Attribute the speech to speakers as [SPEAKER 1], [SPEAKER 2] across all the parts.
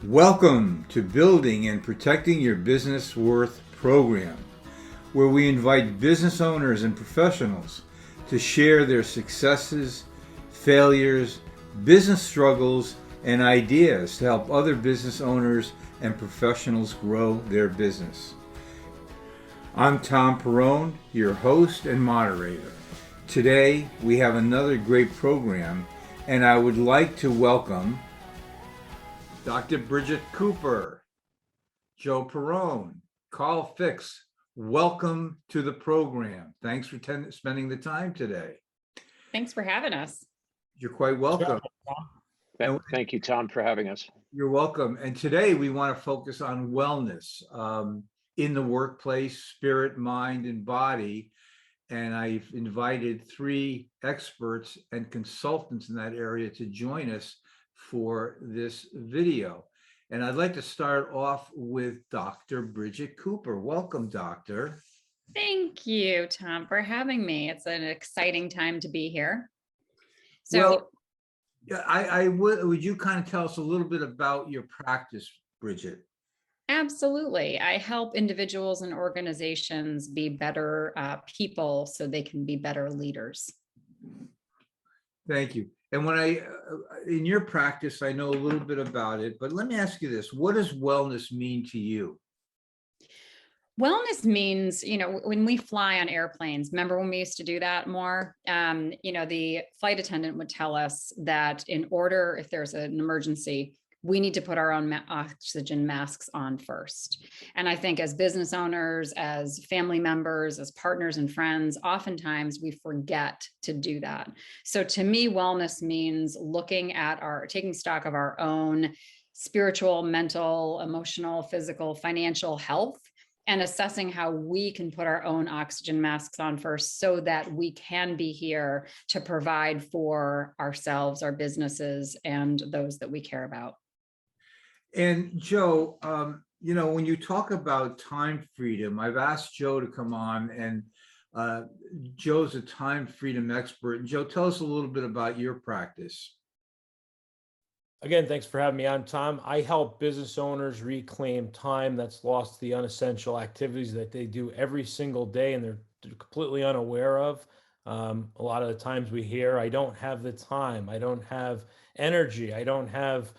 [SPEAKER 1] Welcome to Building and Protecting Your Business Worth program, where we invite business owners and professionals to share their successes, failures, business struggles, and ideas to help other business owners and professionals grow their business. I'm Tom Perrone, your host and moderator. Today, we have another great program, and I would like to welcome Dr. Bridget Cooper, Joe Perrone, Carl Ficks. Welcome to the program. Thanks for spending the time today.
[SPEAKER 2] Thanks for having us.
[SPEAKER 1] You're quite welcome.
[SPEAKER 3] Thank you, Tom, for having us.
[SPEAKER 1] You're welcome. And today we want to focus on wellness in the workplace, spirit, mind, and body. And I've invited 3 experts and consultants in that area to join us for this video. And I'd like to start off with Dr. Bridget Cooper. Welcome, Doctor.
[SPEAKER 2] Thank you, Tom, for having me. It's an exciting time to be here. So,
[SPEAKER 1] would you kind of tell us a little bit about your practice, Bridget?
[SPEAKER 2] absolutely. I help individuals and organizations be better people so they can be better leaders.
[SPEAKER 1] Thank you. And when in your practice, I know a little bit about it, but let me ask you this. What does wellness mean to you?
[SPEAKER 2] Wellness means, when we fly on airplanes, remember when we used to do that more? The flight attendant would tell us that in order, if there's an emergency, we need to put our own oxygen masks on first. And I think as business owners, as family members, as partners and friends, oftentimes we forget to do that. So to me, wellness means taking stock of our own spiritual, mental, emotional, physical, financial health, and assessing how we can put our own oxygen masks on first so that we can be here to provide for ourselves, our businesses, and those that we care about.
[SPEAKER 1] And Joe, when you talk about time freedom, I've asked Joe to come on, and Joe's a time freedom expert. And Joe, tell us a little bit about your practice.
[SPEAKER 4] Again, thanks for having me on, Tom. I help business owners reclaim time that's lost to the unessential activities that they do every single day and they're completely unaware of. A lot of the times we hear, I don't have the time, I don't have energy, I don't have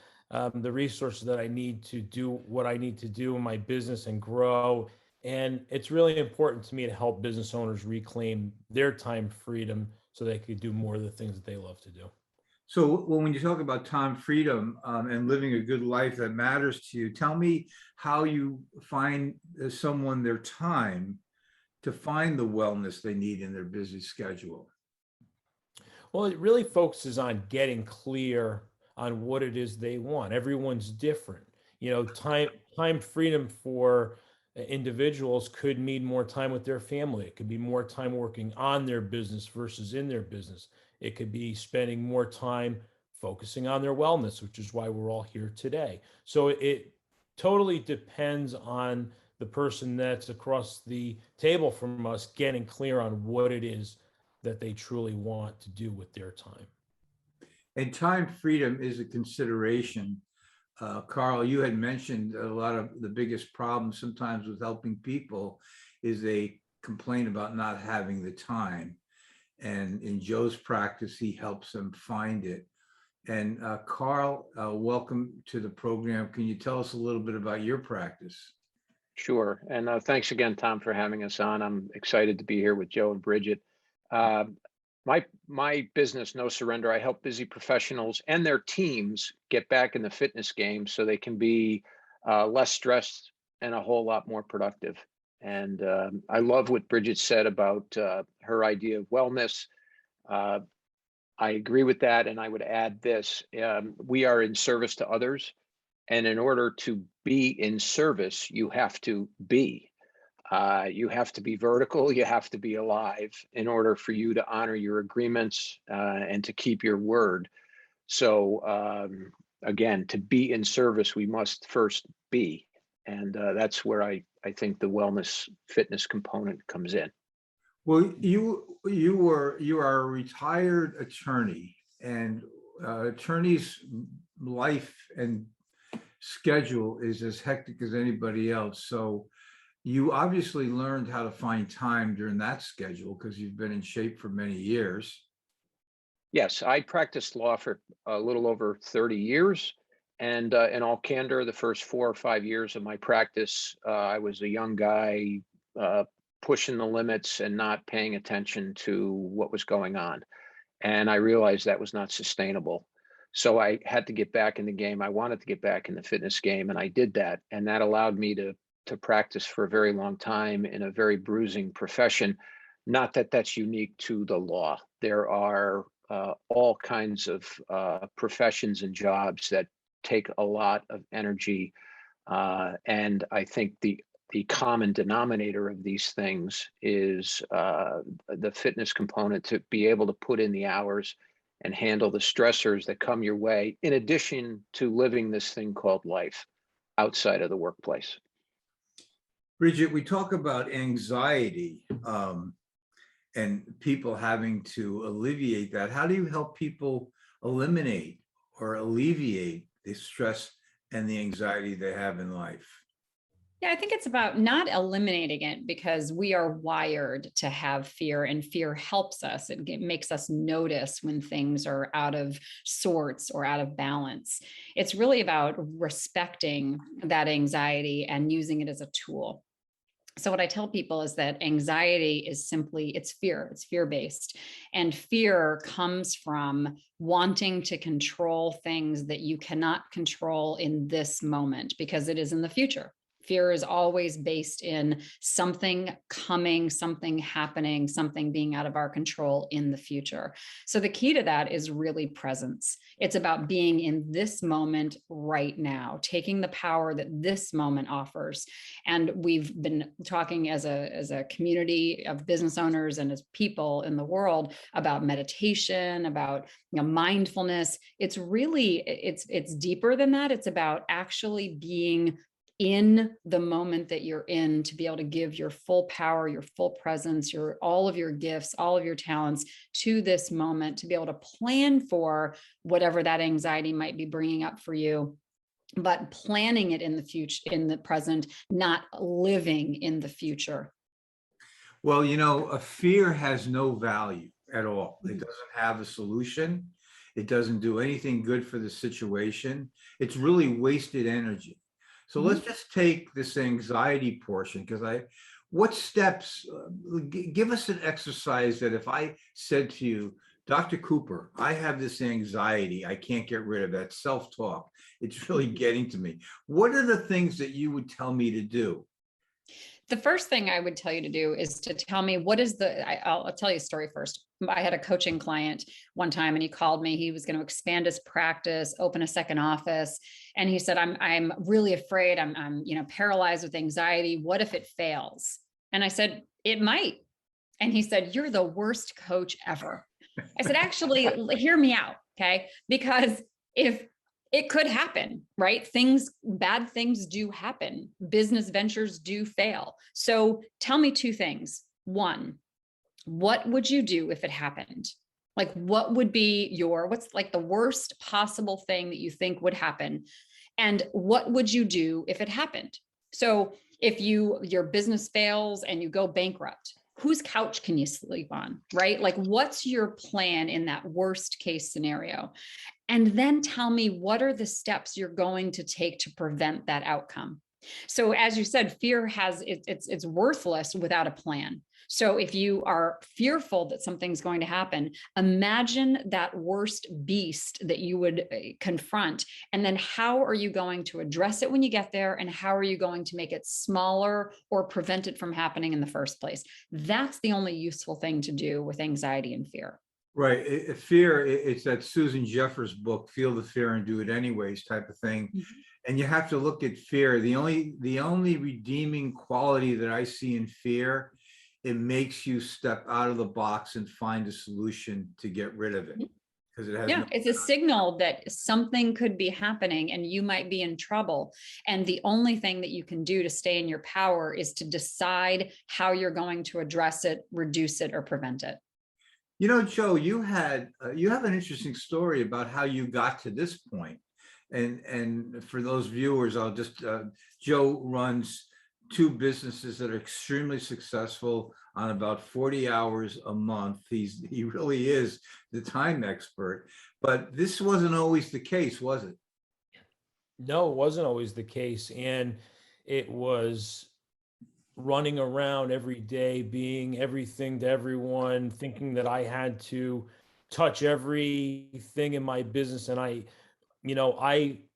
[SPEAKER 4] the resources that I need to do what I need to do in my business and grow. And it's really important to me to help business owners reclaim their time freedom so they could do more of the things that they love to do.
[SPEAKER 1] So when you talk about time freedom and living a good life that matters to you, tell me how you find someone their time to find the wellness they need in their busy schedule.
[SPEAKER 4] Well, it really focuses on getting clear on what it is they want. Everyone's different. Time freedom for individuals could mean more time with their family. It could be more time working on their business versus in their business. It could be spending more time focusing on their wellness, which is why we're all here today. So it totally depends on the person that's across the table from us getting clear on what it is that they truly want to do with their time.
[SPEAKER 1] And time freedom is a consideration. Carl, you had mentioned a lot of the biggest problems sometimes with helping people is they complain about not having the time. And in Joe's practice, he helps them find it. And Carl, welcome to the program. Can you tell us a little bit about your practice?
[SPEAKER 3] Sure. And thanks again, Tom, for having us on. I'm excited to be here with Joe and Bridget. My business, No Surrender, I help busy professionals and their teams get back in the fitness game so they can be less stressed and a whole lot more productive. And I love what Bridget said about her idea of wellness. I agree with that. And I would add this, we are in service to others. And in order to be in service, you have to be. You have to be vertical, you have to be alive in order for you to honor your agreements and to keep your word. So again, to be in service, we must first be. And that's where I think the wellness fitness component comes in.
[SPEAKER 1] Well, you are a retired attorney, and attorneys' life and schedule is as hectic as anybody else. So you obviously learned how to find time during that schedule because you've been in shape for many years.
[SPEAKER 3] Yes, I practiced law for a little over 30 years. And in all candor, the first 4 or 5 years of my practice, I was a young guy pushing the limits and not paying attention to what was going on. And I realized that was not sustainable. So I had to get back in the game. I wanted to get back in the fitness game, and I did that. And that allowed me to practice for a very long time in a very bruising profession. Not that that's unique to the law. There are all kinds of professions and jobs that take a lot of energy. And I think the common denominator of these things is the fitness component, to be able to put in the hours and handle the stressors that come your way, in addition to living this thing called life outside of the workplace.
[SPEAKER 1] Bridget, we talk about anxiety and people having to alleviate that. How do you help people eliminate or alleviate the stress and the anxiety they have in life?
[SPEAKER 2] Yeah, I think it's about not eliminating it, because we are wired to have fear, and fear helps us. It makes us notice when things are out of sorts or out of balance. It's really about respecting that anxiety and using it as a tool. So what I tell people is that anxiety is simply, it's fear-based. And fear comes from wanting to control things that you cannot control in this moment, because it is in the future. Fear is always based in something coming, something happening, something being out of our control in the future. So the key to that is really presence. It's about being in this moment right now, taking the power that this moment offers. And we've been talking as a community of business owners and as people in the world about meditation, about mindfulness. It's really, it's deeper than that. It's about actually being in the moment that you're in, to be able to give your full power, your full presence, all of your gifts, all of your talents to this moment, to be able to plan for whatever that anxiety might be bringing up for you, but planning it in the future, in the present, not living in the future.
[SPEAKER 1] Well, a fear has no value at all. It doesn't have a solution. It doesn't do anything good for the situation. It's really wasted energy. So let's just take this anxiety portion, because what steps, give us an exercise that if I said to you, Dr. Cooper, I have this anxiety, I can't get rid of that self-talk, it's really getting to me. What are the things that you would tell me to do?
[SPEAKER 2] The first thing I would tell you to do is to tell me I'll tell you a story first. I had a coaching client one time, and he called me. He was going to expand his practice, open a second office. And he said, I'm really afraid. I'm paralyzed with anxiety. What if it fails? And I said, it might. And he said, you're the worst coach ever. I said, actually, hear me out. Okay. Because if it could happen, right? Bad things do happen. Business ventures do fail. So tell me two things. One, what would you do if it happened? Like, what would be what's like the worst possible thing that you think would happen? And what would you do if it happened? So if your business fails and you go bankrupt, whose couch can you sleep on, right? Like, what's your plan in that worst case scenario? And then tell me, what are the steps you're going to take to prevent that outcome? So as you said, fear it's worthless without a plan. So if you are fearful that something's going to happen, imagine that worst beast that you would confront. And then how are you going to address it when you get there? And how are you going to make it smaller or prevent it from happening in the first place? That's the only useful thing to do with anxiety and fear.
[SPEAKER 1] Right. Fear, it's that Susan Jeffers book, Feel the Fear and Do It Anyways type of thing. Mm-hmm. And you have to look at fear. The only redeeming quality that I see in fear, it makes you step out of the box and find a solution to get rid of it. Because it has
[SPEAKER 2] it's a signal that something could be happening and you might be in trouble. And the only thing that you can do to stay in your power is to decide how you're going to address it, reduce it, or prevent it.
[SPEAKER 1] Joe, you have an interesting story about how you got to this point. and for those viewers, I'll just Joe runs two businesses that are extremely successful on about 40 hours a month. He really is the time expert. But this wasn't always the case, was it?
[SPEAKER 4] No, it wasn't always the case. And it was running around every day, being everything to everyone, thinking that I had to touch everything in my business. And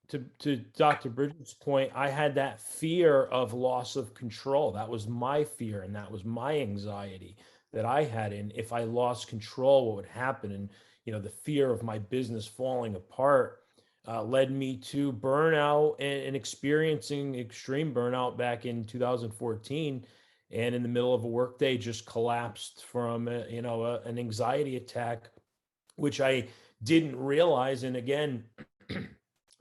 [SPEAKER 4] to Dr. Bridget's point, I had that fear of loss of control. That was my fear, and that was my anxiety that I had. And if I lost control, what would happen? And, the fear of my business falling apart led me to burnout and experiencing extreme burnout back in 2014. And in the middle of a workday, just collapsed from an anxiety attack, which I didn't realize. And again,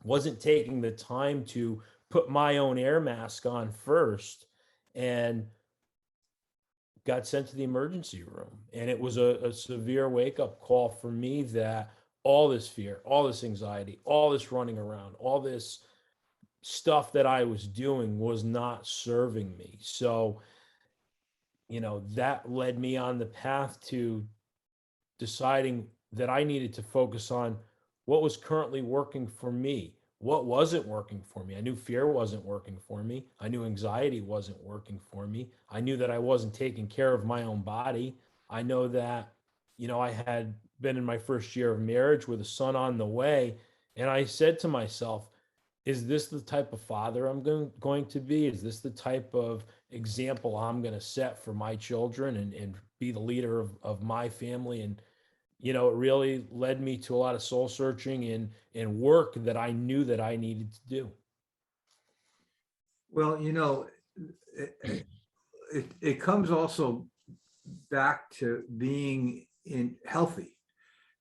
[SPEAKER 4] wasn't taking the time to put my own air mask on first, and got sent to the emergency room. And it was a severe wake-up call for me that all this fear, all this anxiety, all this running around, all this stuff that I was doing was not serving me. So, that led me on the path to deciding that I needed to focus on what was currently working for me. What wasn't working for me? I knew fear wasn't working for me. I knew anxiety wasn't working for me. I knew that I wasn't taking care of my own body. I know that, I had been in my first year of marriage with a son on the way. And I said to myself, is this the type of father I'm going to be? Is this the type of example I'm going to set for my children and be the leader of my family? And it really led me to a lot of soul searching and work that I knew that I needed to do.
[SPEAKER 1] Well, it comes also back to being healthy,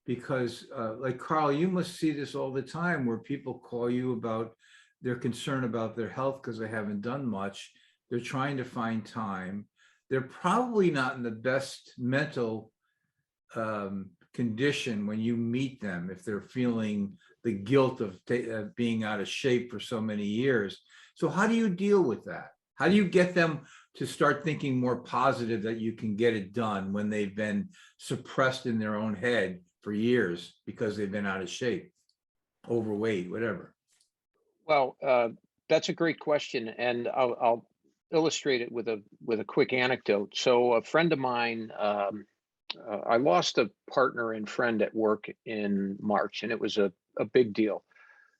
[SPEAKER 1] because like Carl, you must see this all the time where people call you about their concern about their health because they haven't done much. They're trying to find time. They're probably not in the best mental condition when you meet them, if they're feeling the guilt of being out of shape for so many years. So how do you deal with that? How do you get them to start thinking more positive that you can get it done when they've been suppressed in their own head for years because they've been out of shape, overweight, whatever?
[SPEAKER 3] Well, that's a great question, and I'll illustrate it with a quick anecdote. So a friend of mine, I lost a partner and friend at work in March, and it was a big deal.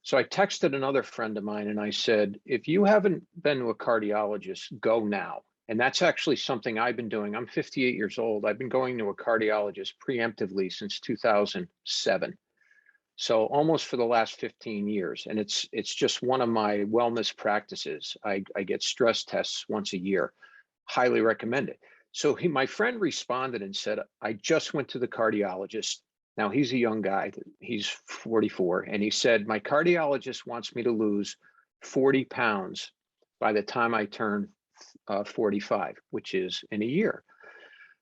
[SPEAKER 3] So I texted another friend of mine and I said, if you haven't been to a cardiologist, go now. And that's actually something I've been doing. I'm 58 years old. I've been going to a cardiologist preemptively since 2007. So almost for the last 15 years. And it's just one of my wellness practices. I get stress tests once a year. Highly recommend it. So my friend responded and said, I just went to the cardiologist. Now he's a young guy, he's 44. And he said, my cardiologist wants me to lose 40 pounds by the time I turn 45, which is in a year.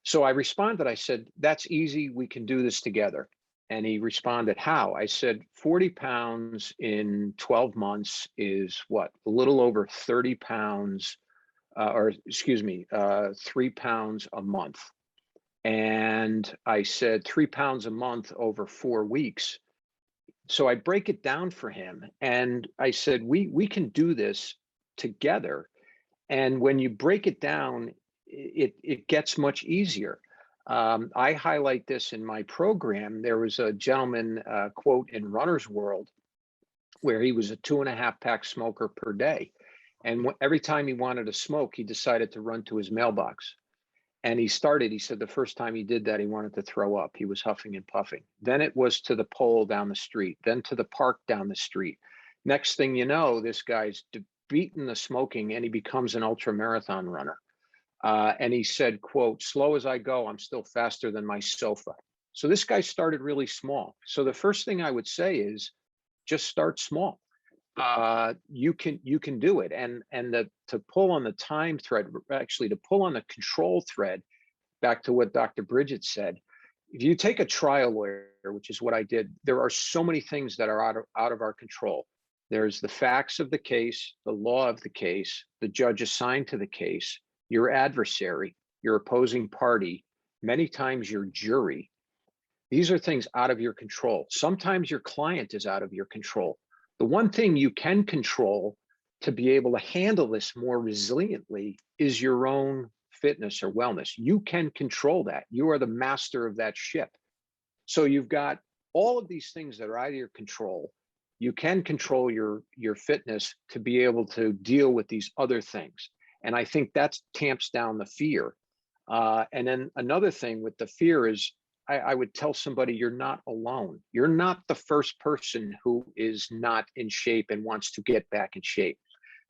[SPEAKER 3] So I responded, I said, that's easy. We can do this together. And he responded, how? I said, 40 pounds in 12 months is what? A little over 30 pounds, 3 pounds a month. And I said 3 pounds a month over 4 weeks. So I break it down for him. And I said, we can do this together. And when you break it down, it gets much easier. I highlight this in my program. There was a gentleman, quote, in Runner's World, where he was a 2.5 pack smoker per day. And every time he wanted to smoke, he decided to run to his mailbox. And he said the first time he did that, he wanted to throw up. He was huffing and puffing. Then it was to the pole down the street, then to the park down the street. Next thing you know, this guy's beaten the smoking and he becomes an ultra marathon runner. And he said, quote, slow as I go, I'm still faster than my sofa. So this guy started really small. So the first thing I would say is just start small. You can do it. And to pull on the time thread, actually to pull on the control thread, back to what Dr. Bridget said, if you take a trial lawyer, which is what I did, there are so many things that are out of our control. There's the facts of the case, the law of the case, the judge assigned to the case, your adversary, your opposing party, many times your jury. These are things out of your control. Sometimes your client is out of your control. The one thing you can control to be able to handle this more resiliently is your own fitness or wellness. You can control that. You are the master of that ship. So you've got all of these things that are out of your control. You can control your fitness to be able to deal with these other things. And I think that tamps down the fear. And then another thing with the fear is I would tell somebody you're not alone. You're not the first person who is not in shape and wants to get back in shape.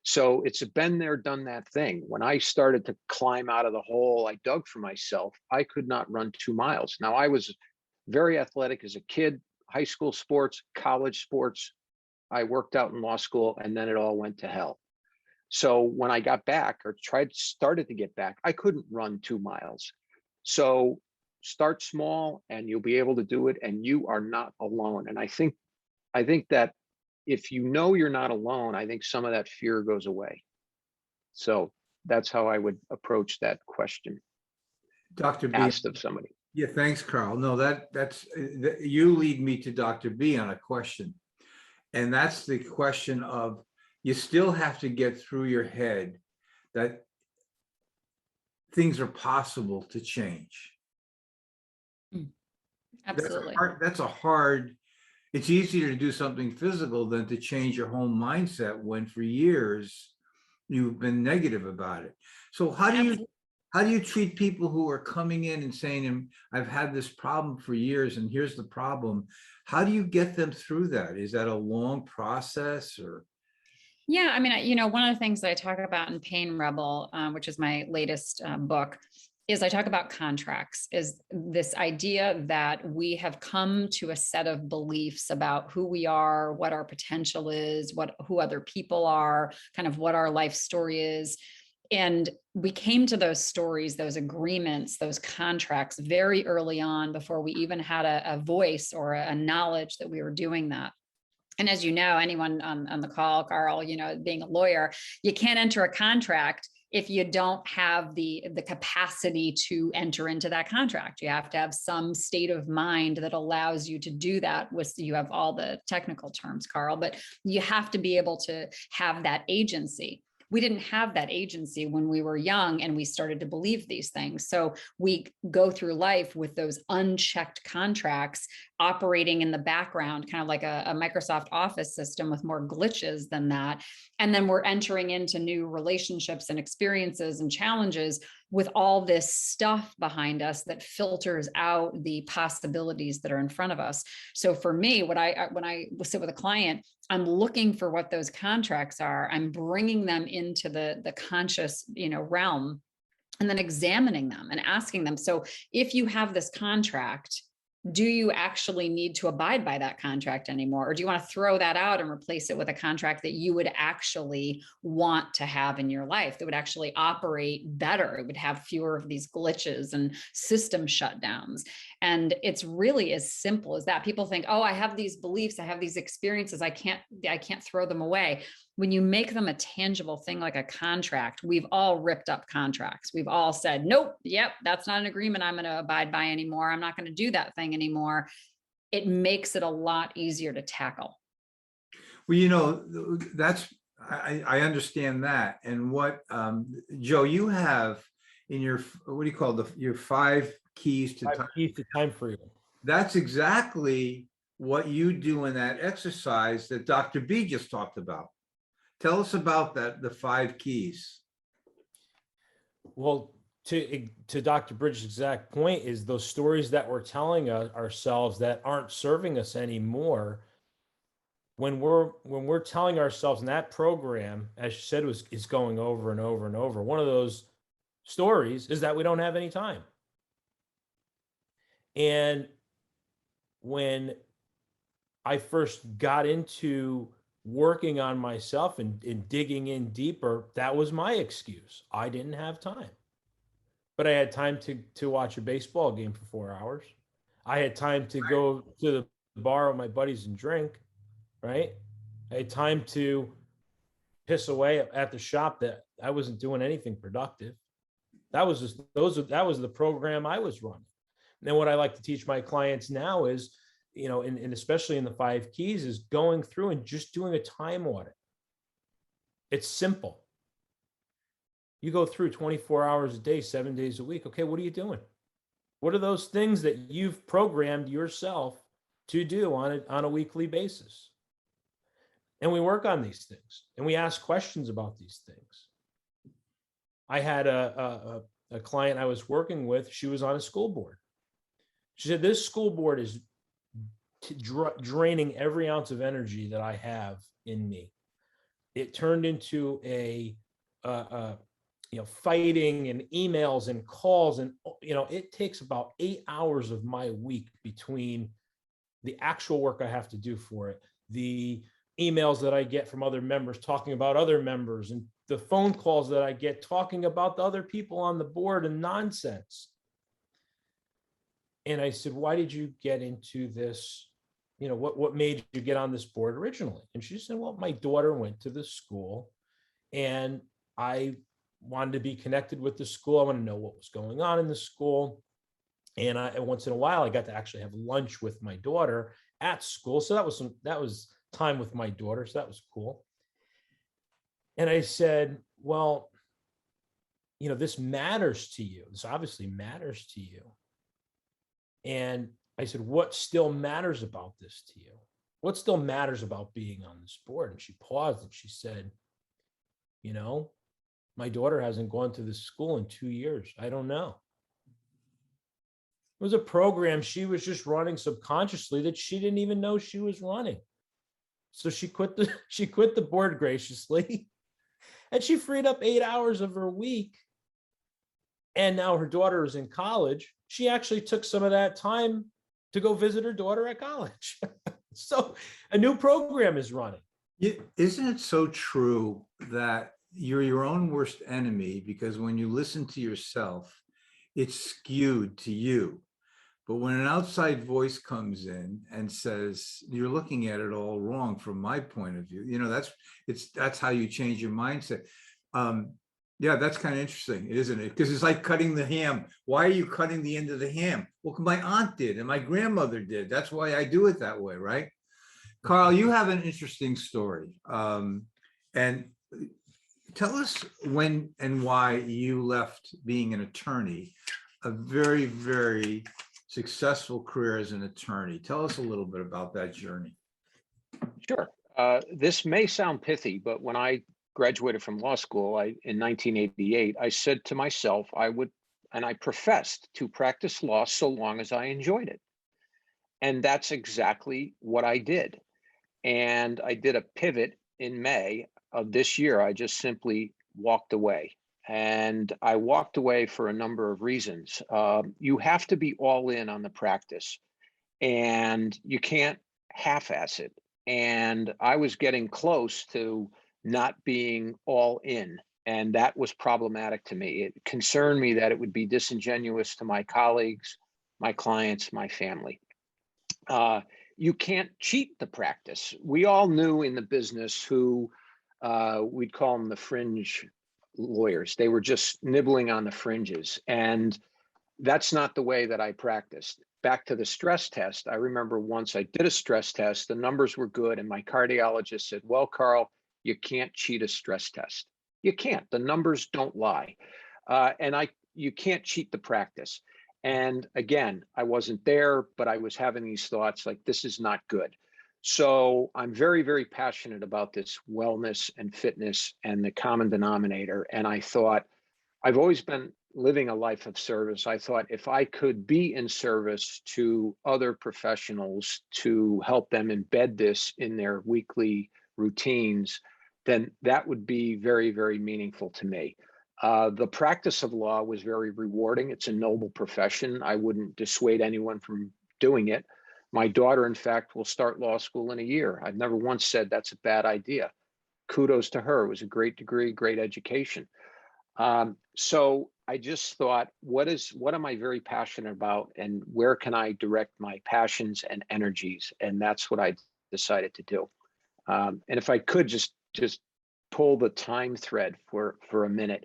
[SPEAKER 3] So it's a been there, done that thing. When I started to climb out of the hole I dug for myself, I could not run 2 miles. Now, I was very athletic as a kid, high school sports, college sports. I worked out in law school, and then it all went to hell. So when I got back or started to get back, I couldn't run 2 miles. So start small and you'll be able to do it, and you are not alone. And I think that if you know you're not alone, I think some of that fear goes away. So that's how I would approach that question
[SPEAKER 1] Dr. B.
[SPEAKER 3] asked of somebody.
[SPEAKER 1] Yeah, thanks, Carl. No, you lead me to Dr. B on a question. And that's the question of, you still have to get through your head that things are possible to change.
[SPEAKER 2] Absolutely.
[SPEAKER 1] That's a hard, it's easier to do something physical than to change your whole mindset when for years you've been negative about it. So how do you treat people who are coming in and saying, I've had this problem for years and here's the problem? How do you get them through that? Is that a long process or?
[SPEAKER 2] Yeah, I mean, one of the things that I talk about in Pain Rebel, which is my latest book, is I talk about contracts, is this idea that we have come to a set of beliefs about who we are, what our potential is, who other people are, kind of what our life story is. And we came to those stories, those agreements, those contracts very early on before we even had a voice or a knowledge that we were doing that. And as you know, anyone on the call, Carl, being a lawyer, you can't enter a contract if you don't have the capacity to enter into that contract. You have to have some state of mind that allows you to do that. You have all the technical terms, Carl, but you have to be able to have that agency. We didn't have that agency when we were young and we started to believe these things. So we go through life with those unchecked contracts operating in the background, kind of like a Microsoft Office system with more glitches than that. And then we're entering into new relationships and experiences and challenges with all this stuff behind us that filters out the possibilities that are in front of us. So for me, when I sit with a client, I'm looking for what those contracts are. I'm bringing them into the conscious, realm, and then examining them and asking them. So if you have this contract, do you actually need to abide by that contract anymore? Or do you want to throw that out and replace it with a contract that you would actually want to have in your life, that would actually operate better? It would have fewer of these glitches and system shutdowns. And it's really as simple as that. People think, oh, I have these beliefs, I have these experiences, I can't throw them away. When you make them a tangible thing like a contract, we've all ripped up contracts. We've all said, nope, yep, that's not an agreement I'm going to abide by anymore. I'm not going to do that thing anymore. It makes it a lot easier to tackle.
[SPEAKER 1] Well, I understand that. And what, Joe, you have in your, what do you call your 5 keys to
[SPEAKER 4] time freedom.
[SPEAKER 1] That's exactly what you do in that exercise that Dr. B just talked about. Tell us about that, the 5 keys.
[SPEAKER 4] Well, to Dr. Bridget's exact point is those stories that we're telling ourselves that aren't serving us anymore. When we're telling ourselves, and that program, as you said, is going over and over and over. One of those stories is that we don't have any time. And when I first got into working on myself and digging in deeper, that was my excuse. I didn't have time. But I had time to watch a baseball game for 4 hours. I had time to go to the bar with my buddies and drink, right? I had time to piss away at the shop that I wasn't doing anything productive. That was that was the program I was running. And then what I like to teach my clients now is, and especially in the 5 keys, is going through and just doing a time audit. It's simple. You go through 24 hours a day, 7 days a week. Okay, what are you doing? What are those things that you've programmed yourself to do on a weekly basis? And we work on these things and we ask questions about these things. I had a client I was working with. She was on a school board. She said, this school board is draining every ounce of energy that I have in me. It turned into a fighting and emails and calls. And, it takes about 8 hours of my week between the actual work I have to do for it, the emails that I get from other members talking about other members, and the phone calls that I get talking about the other people on the board and nonsense. And I said, why did you get into this? What made you get on this board originally? And she said, well, my daughter went to the school and I wanted to be connected with the school. I want to know what was going on in the school. And once in a while, I got to actually have lunch with my daughter at school. So that was time with my daughter. So that was cool. And I said, well, this matters to you. This obviously matters to you. And I said, what still matters about this to you? What still matters about being on this board? And she paused and she said, my daughter hasn't gone to this school in 2 years. I don't know. It was a program she was just running subconsciously that she didn't even know she was running. So she quit the board graciously, and she freed up 8 hours of her week. And now her daughter is in college. She actually took some of that time to go visit her daughter at college. So a new program is running.
[SPEAKER 1] Isn't it so true that you're your own worst enemy? Because when you listen to yourself, it's skewed to you. But when an outside voice comes in and says, you're looking at it all wrong from my point of view, that's how you change your mindset. Yeah, that's kind of interesting, isn't it? Because it's like cutting the ham. Why are you cutting the end of the ham? Well, my aunt did and my grandmother did. That's why I do it that way, right? Carl, you have an interesting story. And tell us when and why you left being an attorney, a very, very successful career as an attorney. Tell us a little bit about that journey.
[SPEAKER 3] Sure. This may sound pithy, but when I graduated from law school in 1988, I said to myself, I professed to practice law so long as I enjoyed it. And that's exactly what I did. And I did a pivot in May of this year. I just simply walked away. And I walked away for a number of reasons. You have to be all in on the practice, and you can't half-ass it. And I was getting close to not being all in, and that was problematic to me. It concerned me that it would be disingenuous to my colleagues, my clients, my family. You can't cheat the practice. We all knew in the business who we'd call them the fringe lawyers. They were just nibbling on the fringes, and that's not the way that I practiced. Back to the stress test, I remember once I did a stress test, the numbers were good, and my cardiologist said, well, Carl, you can't cheat a stress test. You can't. The numbers don't lie. You can't cheat the practice. And again, I wasn't there, but I was having these thoughts like, this is not good. So I'm very, very passionate about this wellness and fitness and the common denominator. And I thought, I've always been living a life of service. I thought if I could be in service to other professionals to help them embed this in their weekly routines, then that would be very, very meaningful to me. The practice of law was very rewarding. It's a noble profession. I wouldn't dissuade anyone from doing it. My daughter, in fact, will start law school in a year. I've never once said that's a bad idea. Kudos to her. It was a great degree, great education. So I just thought, what am I very passionate about, and where can I direct my passions and energies? And that's what I decided to do. And if I could just pull the time thread for a minute.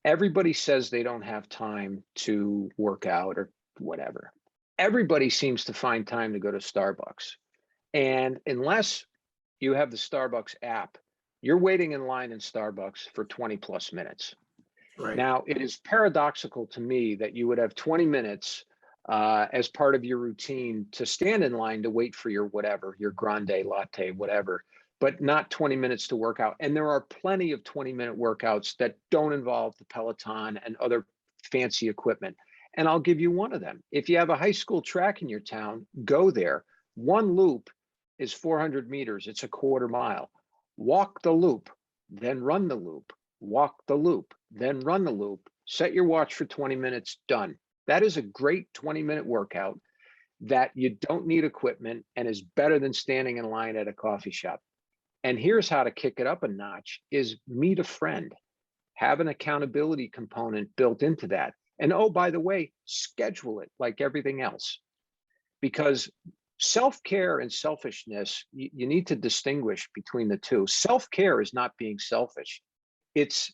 [SPEAKER 3] Everybody says they don't have time to work out or whatever. Everybody seems to find time to go to Starbucks. And unless you have the Starbucks app, you're waiting in line in Starbucks for 20 plus minutes.
[SPEAKER 1] Right.
[SPEAKER 3] Now, it is paradoxical to me that you would have 20 minutes as part of your routine to stand in line to wait for your whatever, your grande latte, whatever, but not 20 minutes to work out. And there are plenty of 20-minute workouts that don't involve the Peloton and other fancy equipment. And I'll give you one of them. If you have a high school track in your town, go there. One loop is 400 meters. It's a quarter mile. Walk the loop, then run the loop. Walk the loop, then run the loop. Set your watch for 20 minutes, done. That is a great 20-minute workout that you don't need equipment and is better than standing in line at a coffee shop. And here's how to kick it up a notch is meet a friend, have an accountability component built into that. And oh, by the way, schedule it like everything else, because self-care and selfishness, you need to distinguish between the two. Self-care is not being selfish. It's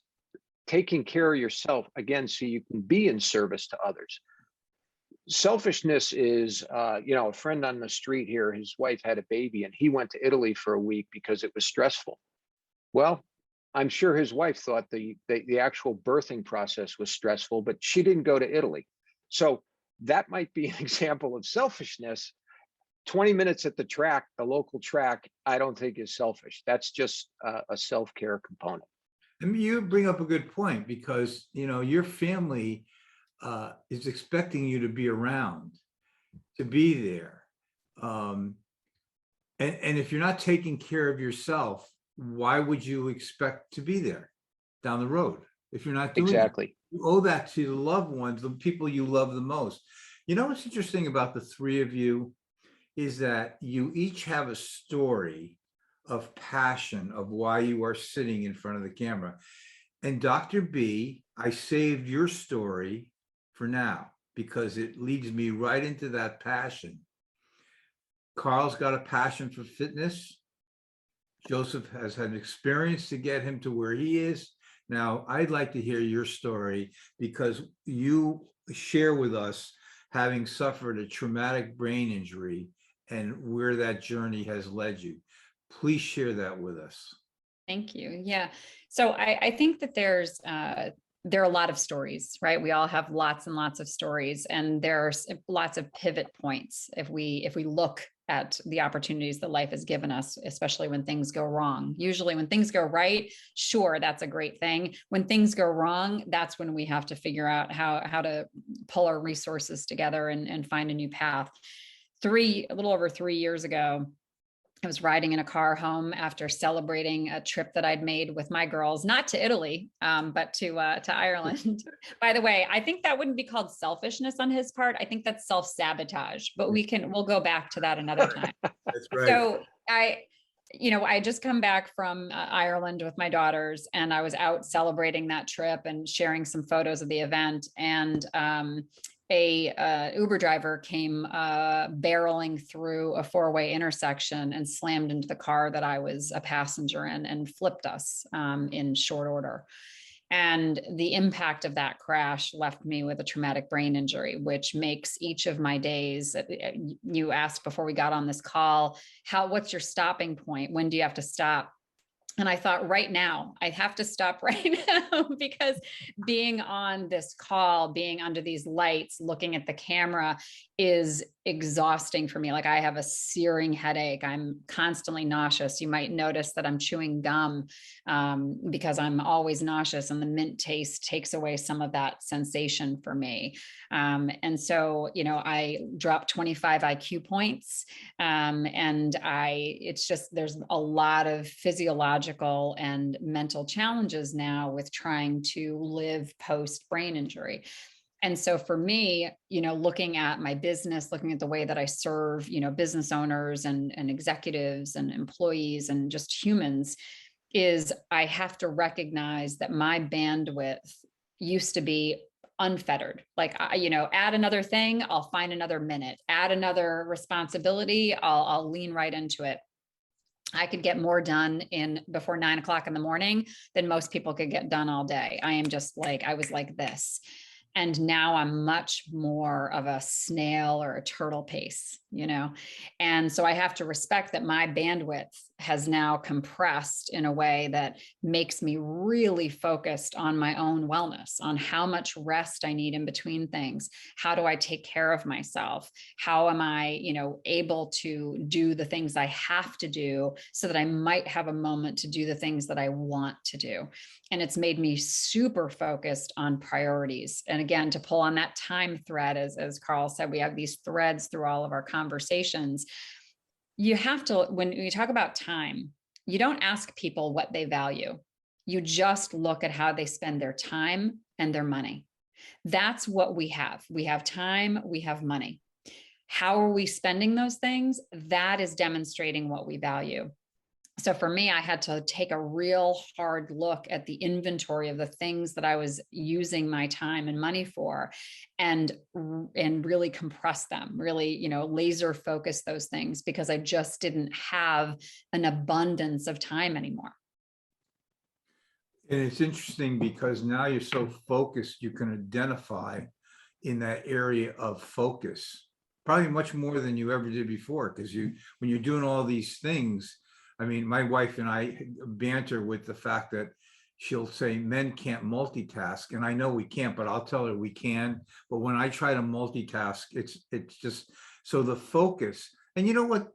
[SPEAKER 3] taking care of yourself, again, so you can be in service to others. Selfishness is, a friend on the street here, his wife had a baby and he went to Italy for a week because it was stressful. Well, I'm sure his wife thought the actual birthing process was stressful, but she didn't go to Italy. So that might be an example of selfishness. 20 minutes at the track, the local track, I don't think is selfish. That's just a self-care component.
[SPEAKER 1] I mean, you bring up a good point because, your family is expecting you to be around, to be there. And if you're not taking care of yourself, why would you expect to be there down the road if you're not doing
[SPEAKER 3] Exactly.
[SPEAKER 1] it? You owe that to the loved ones, the people you love the most. You know what's interesting about the three of you is that you each have a story of passion of why you are sitting in front of the camera. And Dr. B, I saved your story for now because it leads me right into that passion. Carl's got a passion for fitness. Joseph has had an experience to get him to where he is. Now, I'd like to hear your story because you share with us having suffered a traumatic brain injury and where that journey has led you. Please share that with us.
[SPEAKER 2] Thank you. Yeah. So I think that there are a lot of stories, right? We all have lots and lots of stories, and there's lots of pivot points if we look at the opportunities that life has given us, especially when things go wrong. Usually when things go right, sure, that's a great thing. When things go wrong, that's when we have to figure out how to pull our resources together and find a new path. A little over 3 years ago, I was riding in a car home after celebrating a trip that I'd made with my girls, not to Italy, but to Ireland. By the way, I think that wouldn't be called selfishness on his part. I think that's self-sabotage, but we'll go back to that another time.
[SPEAKER 1] That's right.
[SPEAKER 2] So I just come back from Ireland with my daughters, and I was out celebrating that trip and sharing some photos of the event. And a Uber driver came barreling through a four-way intersection and slammed into the car that I was a passenger in and flipped us in short order. And the impact of that crash left me with a traumatic brain injury, which makes each of my days. You asked before we got on this call, what's your stopping point? When do you have to stop? And I thought right now, I have to stop right now because being on this call, being under these lights, looking at the camera is exhausting for me. Like I have a searing headache. I'm constantly nauseous. You might notice that I'm chewing gum because I'm always nauseous, and the mint taste takes away some of that sensation for me. And so, I dropped 25 IQ points and there's a lot of physiological and mental challenges now with trying to live post brain injury. And so for me, looking at my business, looking at the way that I serve, business owners and executives and employees and just humans, is I have to recognize that my bandwidth used to be unfettered. Like, add another thing, I'll find another minute, add another responsibility, I'll lean right into it. I could get more done in before 9 o'clock in the morning than most people could get done all day. I am just like, I was like this. And now I'm much more of a snail or a turtle pace, you know? And so I have to respect that my bandwidth has now compressed in a way that makes me really focused on my own wellness, on how much rest I need in between things. How do I take care of myself? How am I, able to do the things I have to do so that I might have a moment to do the things that I want to do? And it's made me super focused on priorities. And again, to pull on that time thread, as Carl said, we have these threads through all of our conversations. You have to, when you talk about time, you don't ask people what they value. You just look at how they spend their time and their money. That's what we have. We have time, we have money. How are we spending those things? That is demonstrating what we value. So for me, I had to take a real hard look at the inventory of the things that I was using my time and money for, and really compress them, really, laser focus those things, because I just didn't have an abundance of time anymore.
[SPEAKER 1] And it's interesting because now you're so focused, you can identify in that area of focus, probably much more than you ever did before. Because when you're doing all these things, I mean, my wife and I banter with the fact that she'll say men can't multitask, and I know we can't, but I'll tell her we can. But when I try to multitask, it's just so the focus. And you know what?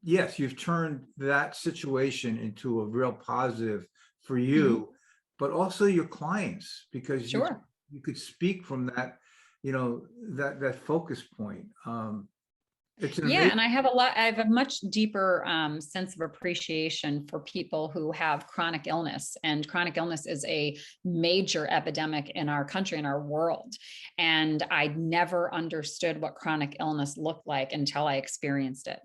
[SPEAKER 1] Yes, you've turned that situation into a real positive for you, but also your clients, because
[SPEAKER 2] Sure.
[SPEAKER 1] you could speak from that, that focus point. It's an
[SPEAKER 2] Yeah,
[SPEAKER 1] amazing.
[SPEAKER 2] and I have a much deeper sense of appreciation for people who have chronic illness. And chronic illness is a major epidemic in our country, in our world. And I never understood what chronic illness looked like until I experienced it.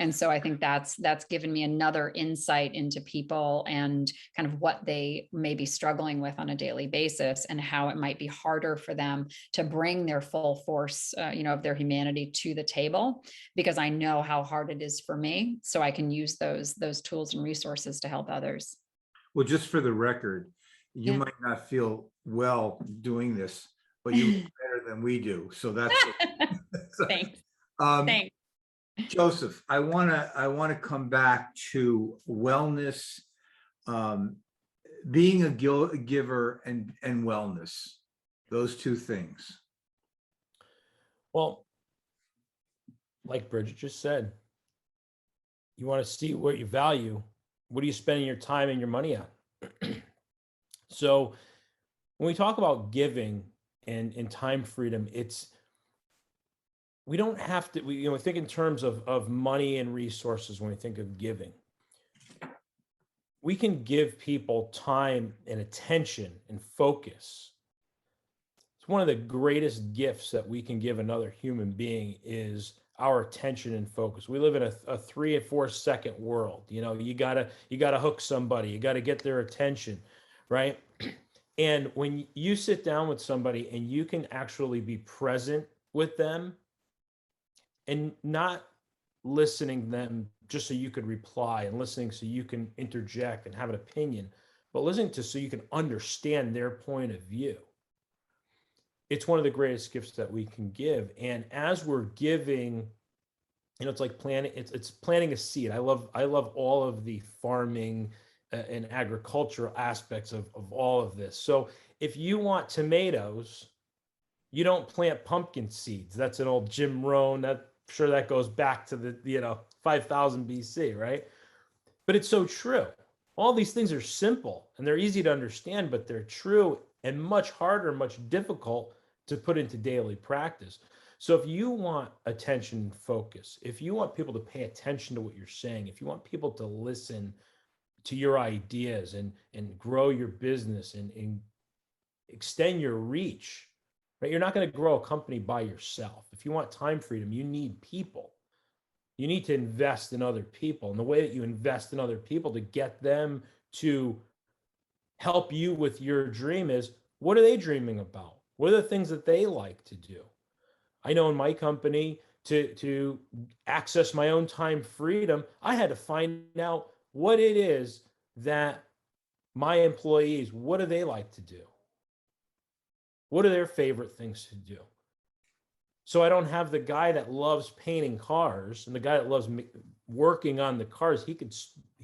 [SPEAKER 2] And so I think that's given me another insight into people and kind of what they may be struggling with on a daily basis, and how it might be harder for them to bring their full force, of their humanity to the table, because I know how hard it is for me. So I can use those tools and resources to help others.
[SPEAKER 1] Well, just for the record, you
[SPEAKER 2] Yeah.
[SPEAKER 1] might not feel well doing this, but you look better than we do. So that's
[SPEAKER 2] Thanks.
[SPEAKER 1] um,
[SPEAKER 2] Thanks.
[SPEAKER 1] Joseph, I wanna come back to wellness, being a giver and wellness, those two things.
[SPEAKER 4] Well, like Bridget just said, you want to see what you value. What are you spending your time and your money on? So when we talk about giving and time freedom, we don't have to, we think in terms of money and resources when we think of giving. We can give people time and attention and focus. It's one of the greatest gifts that we can give another human being is our attention and focus. We live in a 3 or 4 second world. You gotta hook somebody, you gotta get their attention, right? And when you sit down with somebody and you can actually be present with them and not listening to them just so you could reply, and listening so you can interject and have an opinion, but listening to so you can understand their point of view. It's one of the greatest gifts that we can give. And as we're giving, it's like planting, it's planting a seed. I love all of the farming and agricultural aspects of all of this. So if you want tomatoes, you don't plant pumpkin seeds. That's an old Jim Rohn, sure that goes back to the 5000 BC, right? But it's so true. All these things are simple and they're easy to understand, but they're true and much harder, much difficult to put into daily practice. So if you want attention and focus, if you want people to pay attention to what you're saying, if you want people to listen to your ideas and grow your business and extend your reach, right? You're not going to grow a company by yourself. If you want time freedom, you need people. You need to invest in other people. And the way that you invest in other people to get them to help you with your dream is, what are they dreaming about? What are the things that they like to do? I know in my company, to access my own time freedom, I had to find out what it is that my employees, what do they like to do? What are their favorite things to do? So I don't have the guy that loves painting cars and the guy that loves working on the cars. He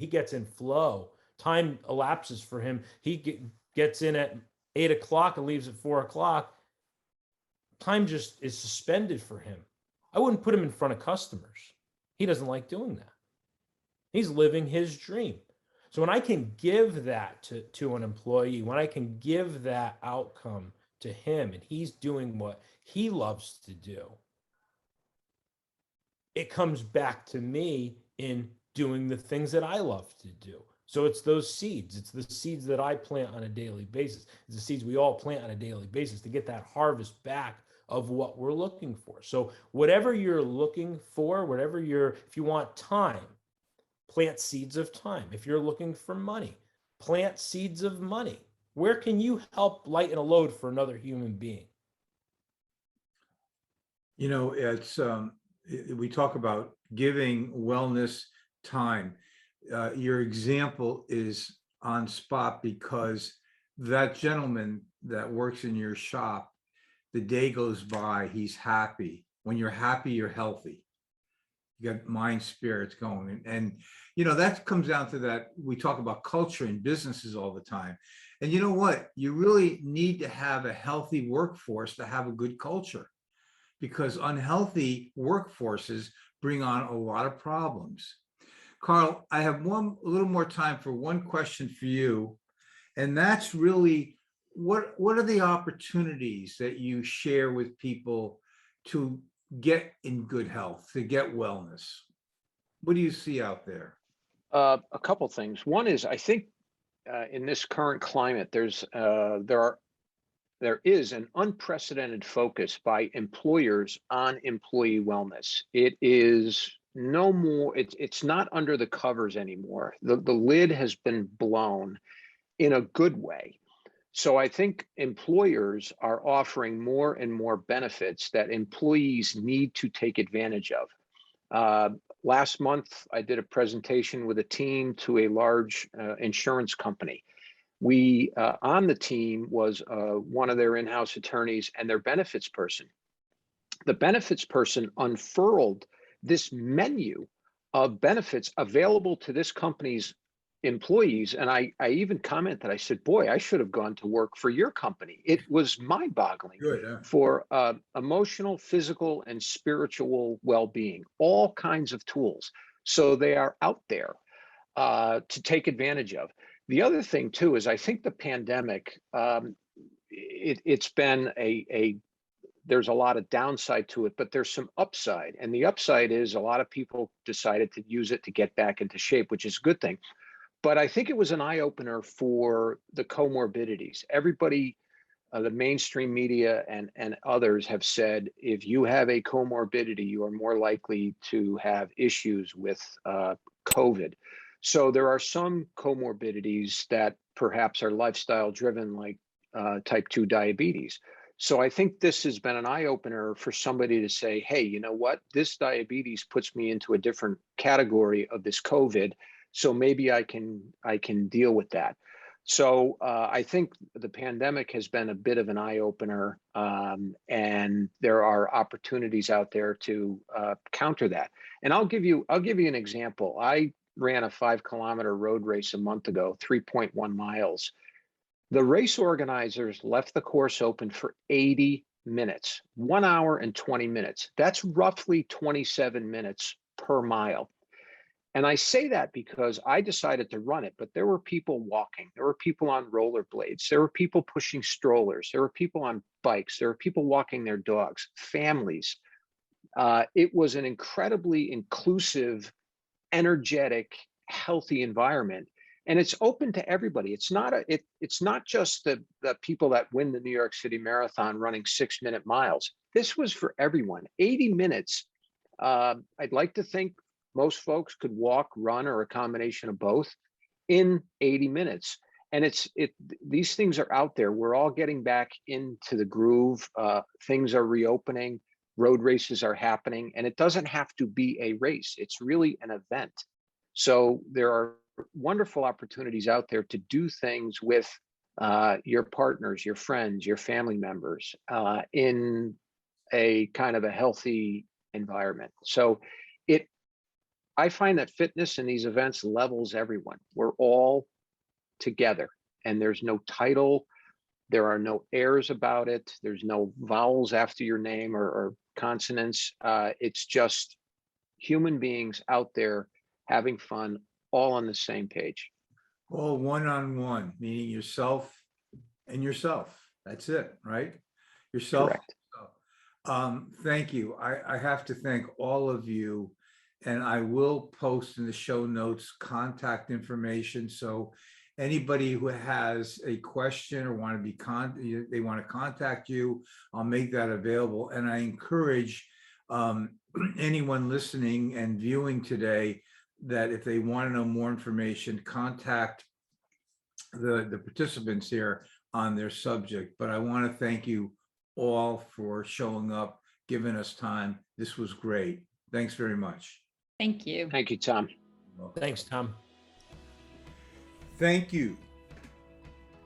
[SPEAKER 4] gets in flow. Time elapses for him. He gets in at 8 o'clock and leaves at 4 o'clock. Time just is suspended for him. I wouldn't put him in front of customers. He doesn't like doing that. He's living his dream. So when I can give that to an employee, when I can give that outcome to him and he's doing what he loves to do, it comes back to me in doing the things that I love to do. So it's those seeds. It's the seeds that I plant on a daily basis. It's the seeds we all plant on a daily basis to get that harvest back of what we're looking for. So whatever you're looking for, if you want time, plant seeds of time. If you're looking for money, plant seeds of money. Where can you help lighten a load for another human being?
[SPEAKER 1] You know, it's we talk about giving wellness time. Your example is on spot because that gentleman that works in your shop, the day goes by, he's happy. When you're happy, you're healthy. You got mind, spirits going. And you know, that comes down to that. We talk about culture in businesses all the time. And you know what? You really need to have a healthy workforce to have a good culture, because unhealthy workforces bring on a lot of problems. Carl, I have a little more time for one question for you. And that's really, what are the opportunities that you share with people to get in good health, to get wellness? What do you see out there?
[SPEAKER 3] A couple things. One is, I think in this current climate, there is an unprecedented focus by employers on employee wellness. It is no more, it's not under the covers anymore. The lid has been blown in a good way. So I think employers are offering more and more benefits that employees need to take advantage of. Last month, I did a presentation with a team to a large insurance company. We, on the team was one of their in-house attorneys and their benefits person. The benefits person unfurled this menu of benefits available to this company's employees. And I even commented, I said, boy, I should have gone to work for your company. It was mind-boggling.
[SPEAKER 1] Good.
[SPEAKER 3] For emotional, physical, and spiritual well-being, all kinds of tools. So they are out there to take advantage of. The other thing too is I think the pandemic, it's been there's a lot of downside to it, but there's some upside. And the upside is a lot of people decided to use it to get back into shape, which is a good thing. But I think it was an eye-opener for the comorbidities. Everybody, the mainstream media and others have said, if you have a comorbidity, you are more likely to have issues with COVID. So there are some comorbidities that perhaps are lifestyle driven, like type 2 diabetes. So I think this has been an eye-opener for somebody to say, hey, you know what? This diabetes puts me into a different category of this COVID. So maybe I can deal with that. So I think the pandemic has been a bit of an eye-opener, and there are opportunities out there to counter that. And I'll give you an example. I ran a 5-kilometer road race a month ago, 3.1 miles. The race organizers left the course open for 80 minutes, 1 hour and 20 minutes. That's roughly 27 minutes per mile. And I say that because I decided to run it, but there were people walking, there were people on rollerblades, there were people pushing strollers, there were people on bikes, there were people walking their dogs, families. It was an incredibly inclusive, energetic, healthy environment. And it's open to everybody. It's not just the people that win the New York City Marathon running 6-minute miles. This was for everyone. 80 minutes. I'd like to think most folks could walk, run, or a combination of both in 80 minutes. And these things are out there. We're all getting back into the groove. Things are reopening. road races are happening, and it doesn't have to be a race. It's really an event. So there are wonderful opportunities out there to do things with your partners, your friends, your family members in a kind of a healthy environment. So I find that fitness in these events levels everyone. We're all together, and there's no title. There are no airs about it. There's no vowels after your name or consonants. It's just human beings out there having fun, all on the same page.
[SPEAKER 1] All one-on-one, meaning yourself and yourself. That's it, right? Yourself.
[SPEAKER 3] Correct.
[SPEAKER 1] Thank you. I have to thank all of you, and I will post in the show notes contact information. So anybody who has a question or want to be they want to contact you, I'll make that available. And I encourage anyone listening and viewing today that if they want to know more information, contact the participants here on their subject. But I want to thank you all for showing up, giving us time. This was great. Thanks very much.
[SPEAKER 2] Thank you.
[SPEAKER 3] Thank you, Tom.
[SPEAKER 4] Thanks, Tom.
[SPEAKER 1] Thank you.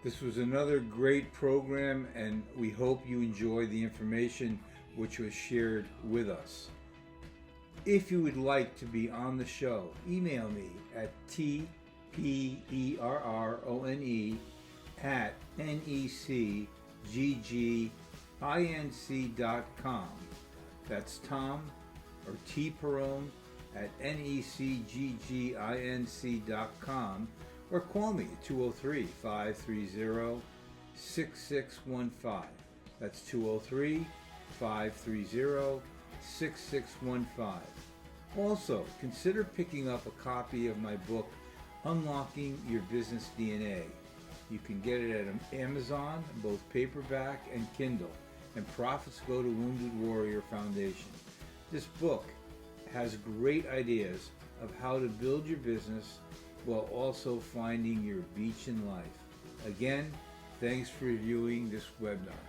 [SPEAKER 1] This was another great program, and we hope you enjoyed the information which was shared with us. If you would like to be on the show, email me at tperrone@necgginc.com. That's Tom, or tperrone@necgginc.com, or call me at 203-530-6615. That's 203-530-6615. Also, consider picking up a copy of my book, Unlocking Your Business DNA. You can get it at Amazon, both paperback and Kindle, and profits go to Wounded Warrior Foundation. This book has great ideas of how to build your business while also finding your beach in life. Again, thanks for viewing this webinar.